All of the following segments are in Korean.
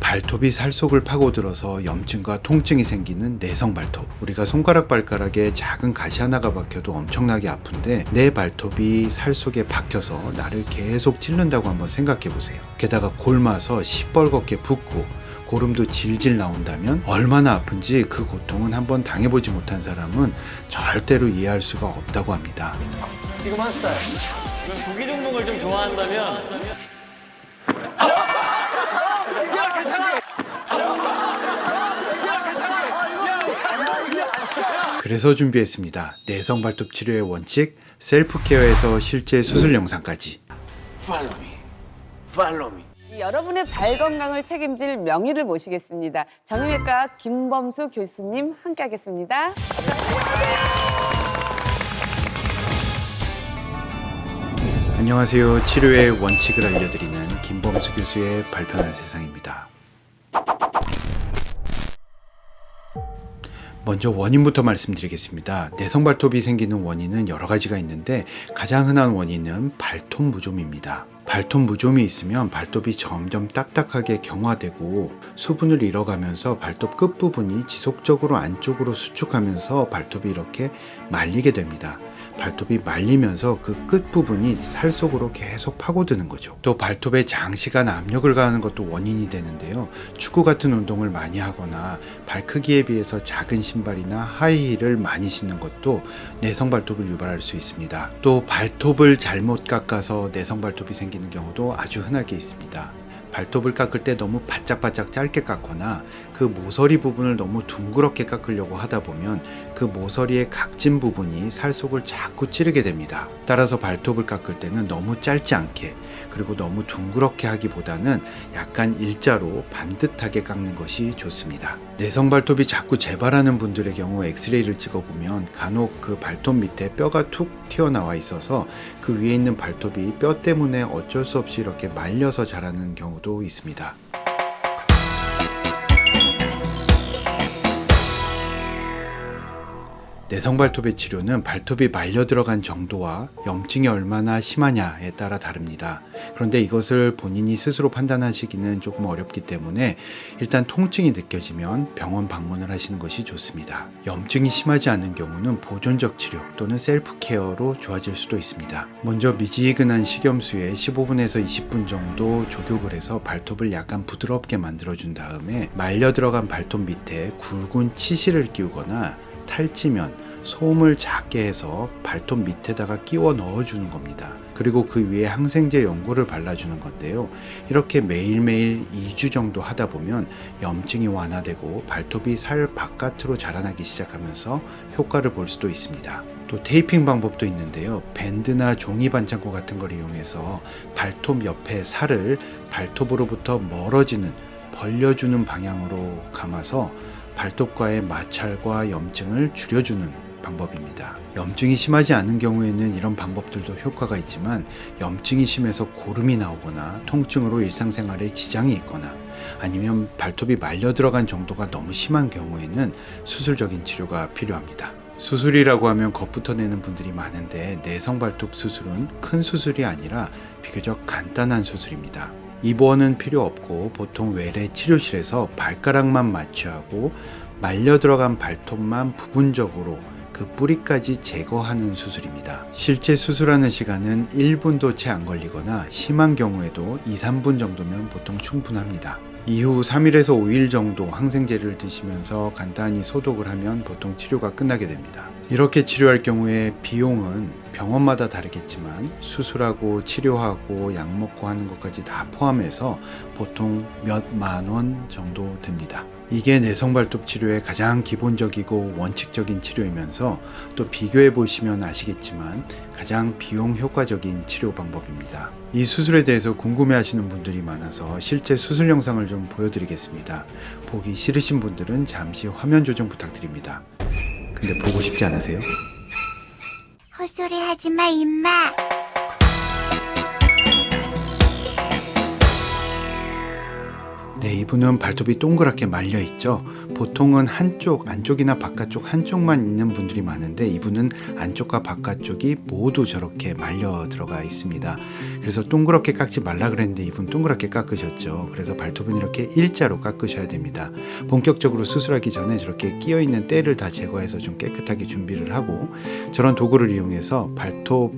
발톱이 살 속을 파고들어서 염증과 통증이 생기는 내성 발톱. 우리가 손가락 발가락에 작은 가시 하나가 박혀도 엄청나게 아픈데 내 발톱이 살 속에 박혀서 나를 계속 찌른다고 한번 생각해 보세요. 게다가 골마서 시뻘겋게 붓고 고름도 질질 나온다면 얼마나 아픈지 그 고통은 한번 당해보지 못한 사람은 절대로 이해할 수가 없다고 합니다. 지금 한 스타일. 구기 종목을 좀 좋아한다면 그래서 준비했습니다. 내성 발톱 치료의 원칙, 셀프 케어에서 실제 수술 영상까지. Follow me. Follow me. 여러분의 발 건강을 책임질 명의를 모시겠습니다. 정형외과 김범수 교수님 함께하겠습니다. 안녕하세요. 치료의 원칙을 알려드리는 김범수 교수의 발편한 세상입니다. 먼저 원인부터 말씀드리겠습니다. 내성 발톱이 생기는 원인은 여러 가지가 있는데 가장 흔한 원인은 발톱 무좀입니다. 발톱 무좀이 있으면 발톱이 점점 딱딱하게 경화되고 수분을 잃어가면서 발톱 끝부분이 지속적으로 안쪽으로 수축하면서 발톱이 이렇게 말리게 됩니다. 발톱이 말리면서 그 끝부분이 살 속으로 계속 파고드는 거죠. 또 발톱에 장시간 압력을 가하는 것도 원인이 되는데요. 축구 같은 운동을 많이 하거나 발 크기에 비해서 작은 신발이나 하이힐을 많이 신는 것도 내성 발톱을 유발할 수 있습니다. 또 발톱을 잘못 깎아서 내성 발톱이 생기는 경우도 아주 흔하게 있습니다. 발톱을 깎을 때 너무 바짝바짝 짧게 깎거나 그 모서리 부분을 너무 둥그렇게 깎으려고 하다 보면 그 모서리의 각진 부분이 살 속을 자꾸 찌르게 됩니다. 따라서 발톱을 깎을 때는 너무 짧지 않게 그리고 너무 둥그렇게 하기보다는 약간 일자로 반듯하게 깎는 것이 좋습니다. 내성 발톱이 자꾸 재발하는 분들의 경우 엑스레이를 찍어보면 간혹 그 발톱 밑에 뼈가 툭 튀어나와 있어서 그 위에 있는 발톱이 뼈 때문에 어쩔 수 없이 이렇게 말려서 자라는 경우도 있습니다. 내성 발톱의 치료는 발톱이 말려 들어간 정도와 염증이 얼마나 심하냐에 따라 다릅니다. 그런데 이것을 본인이 스스로 판단하시기는 조금 어렵기 때문에 일단 통증이 느껴지면 병원 방문을 하시는 것이 좋습니다. 염증이 심하지 않은 경우는 보존적 치료 또는 셀프 케어로 좋아질 수도 있습니다. 먼저 미지근한 식염수에 15분에서 20분 정도 조격을 해서 발톱을 약간 부드럽게 만들어준 다음에 말려 들어간 발톱 밑에 굵은 치실을 끼우거나 탈지면, 솜을 작게 해서 발톱 밑에다가 끼워 넣어주는 겁니다. 그리고 그 위에 항생제 연고를 발라주는 건데요. 이렇게 매일매일 2주 정도 하다 보면 염증이 완화되고 발톱이 살 바깥으로 자라나기 시작하면서 효과를 볼 수도 있습니다. 또 테이핑 방법도 있는데요. 밴드나 종이 반창고 같은 걸 이용해서 발톱 옆에 살을 발톱으로부터 멀어지는 벌려주는 방향으로 감아서 발톱과의 마찰과 염증을 줄여주는 방법입니다. 염증이 심하지 않은 경우에는 이런 방법들도 효과가 있지만 염증이 심해서 고름이 나오거나 통증으로 일상생활에 지장이 있거나 아니면 발톱이 말려 들어간 정도가 너무 심한 경우에는 수술적인 치료가 필요합니다. 수술이라고 하면 겁부터 내는 분들이 많은데 내성 발톱 수술은 큰 수술이 아니라 비교적 간단한 수술입니다. 입원은 필요 없고 보통 외래 치료실에서 발가락만 마취하고 말려 들어간 발톱만 부분적으로 그 뿌리까지 제거하는 수술입니다. 실제 수술하는 시간은 1분도 채 안 걸리거나 심한 경우에도 2-3분 정도면 보통 충분합니다. 이후 3일에서 5일 정도 항생제를 드시면서 간단히 소독을 하면 보통 치료가 끝나게 됩니다. 이렇게 치료할 경우에 비용은 병원마다 다르겠지만 수술하고 치료하고 약 먹고 하는 것까지 다 포함해서 보통 몇만 원 정도 듭니다. 이게 내성 발톱 치료의 가장 기본적이고 원칙적인 치료이면서 또 비교해 보시면 아시겠지만 가장 비용 효과적인 치료 방법입니다. 이 수술에 대해서 궁금해 하시는 분들이 많아서 실제 수술 영상을 좀 보여드리겠습니다. 보기 싫으신 분들은 잠시 화면 조정 부탁드립니다. 근데 보고 싶지 않으세요? 헛소리 하지마 임마. 네, 이분은 발톱이 동그랗게 말려 있죠. 보통은 한쪽, 안쪽이나 바깥쪽 한쪽만 있는 분들이 많은데 이분은 안쪽과 바깥쪽이 모두 저렇게 말려 들어가 있습니다. 그래서 동그랗게 깎지 말라 그랬는데 이분 동그랗게 깎으셨죠. 그래서 발톱은 이렇게 일자로 깎으셔야 됩니다. 본격적으로 수술하기 전에 저렇게 끼어 있는 때를 다 제거해서 좀 깨끗하게 준비를 하고 저런 도구를 이용해서 발톱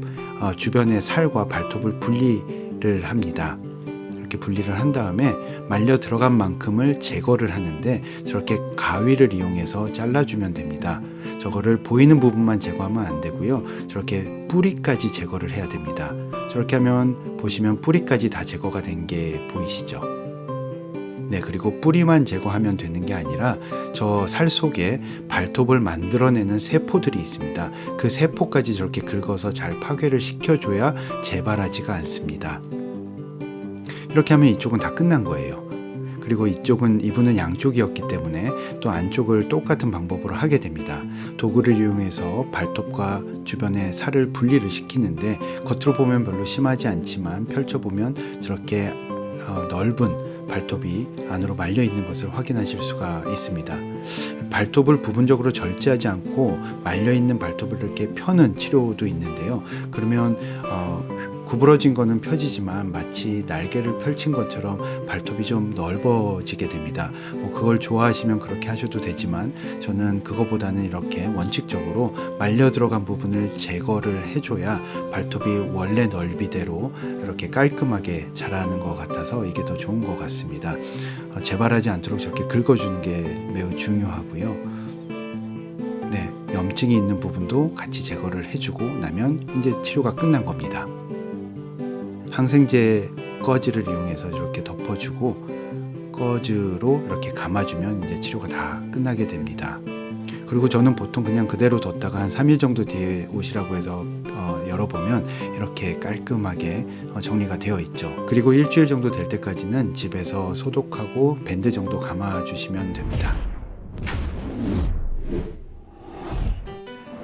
주변의 살과 발톱을 분리를 합니다. 이렇게 분리를 한 다음에 말려 들어간 만큼을 제거를 하는데 저렇게 가위를 이용해서 잘라주면 됩니다. 저거를 보이는 부분만 제거하면 안 되고요. 저렇게 뿌리까지 제거를 해야 됩니다. 저렇게 하면 보시면 뿌리까지 다 제거가 된 게 보이시죠? 네, 그리고 뿌리만 제거하면 되는 게 아니라 저 살 속에 발톱을 만들어내는 세포들이 있습니다. 그 세포까지 저렇게 긁어서 잘 파괴를 시켜줘야 재발하지가 않습니다. 이렇게 하면 이쪽은 다 끝난 거예요. 그리고 이분은 양쪽이었기 때문에 또 안쪽을 똑같은 방법으로 하게 됩니다. 도구를 이용해서 발톱과 주변의 살을 분리를 시키는데 겉으로 보면 별로 심하지 않지만 펼쳐보면 저렇게 넓은 발톱이 안으로 말려 있는 것을 확인하실 수가 있습니다. 발톱을 부분적으로 절제하지 않고 말려 있는 발톱을 이렇게 펴는 치료도 있는데요. 그러면 구부러진 거는 펴지지만 마치 날개를 펼친 것처럼 발톱이 좀 넓어지게 됩니다. 그걸 좋아하시면 그렇게 하셔도 되지만 저는 그거보다는 이렇게 원칙적으로 말려 들어간 부분을 제거를 해줘야 발톱이 원래 넓이대로 이렇게 깔끔하게 자라는 것 같아서 이게 더 좋은 것 같습니다. 재발하지 않도록 저렇게 긁어주는 게 매우 중요하고요. 네, 염증이 있는 부분도 같이 제거를 해주고 나면 이제 치료가 끝난 겁니다. 항생제 꺼즈를 이용해서 이렇게 덮어주고 꺼즈로 이렇게 감아주면 이제 치료가 다 끝나게 됩니다. 그리고 저는 보통 그냥 그대로 뒀다가 한 3일 정도 뒤에 오시라고 해서 열어보면 이렇게 깔끔하게 정리가 되어 있죠. 그리고 일주일 정도 될 때까지는 집에서 소독하고 밴드 정도 감아주시면 됩니다.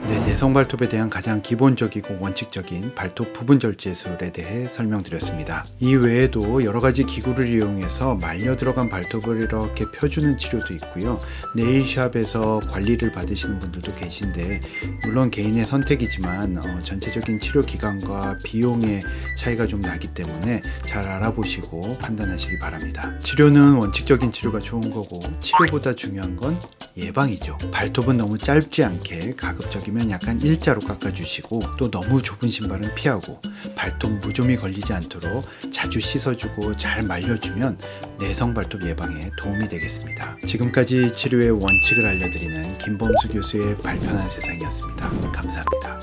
네, 내성 발톱에 대한 가장 기본적이고 원칙적인 발톱 부분 절제술에 대해 설명드렸습니다. 이 외에도 여러 가지 기구를 이용해서 말려 들어간 발톱을 이렇게 펴주는 치료도 있고요. 네일샵에서 관리를 받으시는 분들도 계신데 물론 개인의 선택이지만 전체적인 치료 기간과 비용의 차이가 좀 나기 때문에 잘 알아보시고 판단하시기 바랍니다. 치료는 원칙적인 치료가 좋은 거고 치료보다 중요한 건 예방이죠. 발톱은 너무 짧지 않게 가급적이면 약간 일자로 깎아주시고 또 너무 좁은 신발은 피하고 발톱 무좀이 걸리지 않도록 자주 씻어주고 잘 말려주면 내성 발톱 예방에 도움이 되겠습니다. 지금까지 치료의 원칙을 알려드리는 김범수 교수의 발편한 세상이었습니다. 감사합니다.